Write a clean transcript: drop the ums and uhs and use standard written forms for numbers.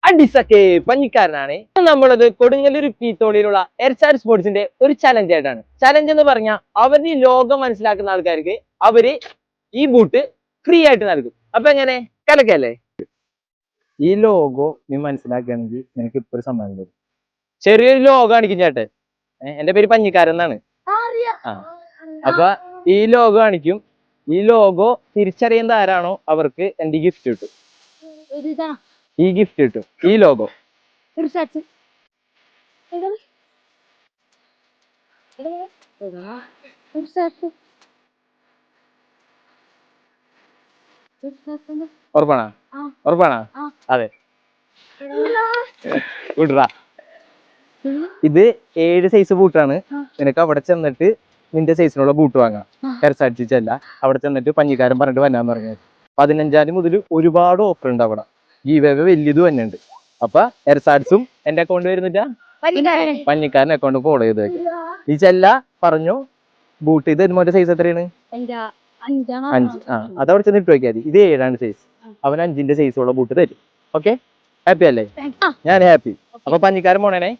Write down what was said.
അടിസക്കെ പഞ്ഞിക്കാരനാണ്. നമ്മളത് കൊടുങ്ങല്ലൂർ പീത്തോളിയിലുള്ള എർച്ചാർ സ്പോർട്സിന്റെ ഒരു ചലഞ്ച് ആയിട്ടാണ്. ചലഞ്ച് എന്ന് പറഞ്ഞാൽ അവര് ലോകം മനസ്സിലാക്കുന്ന ആൾക്കാർക്ക് അവര് ഈ ബൂട്ട് ഫ്രീ ആയിട്ട് നൽകും. അപ്പൊ എങ്ങനെ കലക്കല്ലേ? ഈ ലോഗോ നീ മനസ്സിലാക്കുകയാണെങ്കിൽ നിനക്ക് ഇപ്പൊ ഒരു സമ്മാനം തരും. ചെറിയൊരു ലോഗോ കാണിക്കും ചേട്ടൻ. എന്റെ പേര് പഞ്ഞിക്കാരൻ എന്നാണ്. അപ്പൊ ഈ ലോഗോ കാണിക്കും. ഈ ലോഗോ തിരിച്ചറിയുന്ന ആരാണോ അവർക്ക് എന്റെ ഗിഫ്റ്റ് കിട്ടും. ഈ ഗിഫ്റ്റ് കിട്ടും. ഈ ലോഗോ ഉറപ്പാണോ? ഉറപ്പാണോ? അതെ. വിടറാ. ഇത് 7 സൈസ് ബൂട്ടാണ്. നിനക്ക് അവിടെ ചെന്നിട്ട് നിന്റെ സൈസിനുള്ള ബൂട്ട് വാങ്ങാം. കരസാടിച്ചല്ല അവിടെ ചെന്നിട്ട് പഞ്ഞിക്കാരൻ പറഞ്ഞിട്ട് വന്നാന്ന് പറഞ്ഞത്. 15-ാം തീയതി മുതൽ ഒരുപാട് ഓഫർ ഉണ്ട് അവിടെ. ഗീവേ വലിയത് തന്നെ ഉണ്ട്. അപ്പൊ എർസാഡ്സും എന്റെ അക്കൗണ്ട് വരുന്നില്ല, പഞ്ഞിക്കാരൻ അക്കൗണ്ട് ഫോളോ ചെയ്ത് ഈ ചെല്ല പറഞ്ഞു ബൂട്ട്. ഇത് മോന്റെ സൈസ് എത്രയാണ്? 5. അതവിടെ ചെന്ന് ഇട്ട് നോക്കിയാൽ മതി. ഇത് 7 സൈസ്. അവൻ 5ന്റെ സൈസുള്ള ബൂട്ട് തരും. ഓക്കെ, ഹാപ്പി അല്ലേ? ഞാൻ ഹാപ്പി. അപ്പൊ പഞ്ഞിക്കാരൻ പോണേനെ.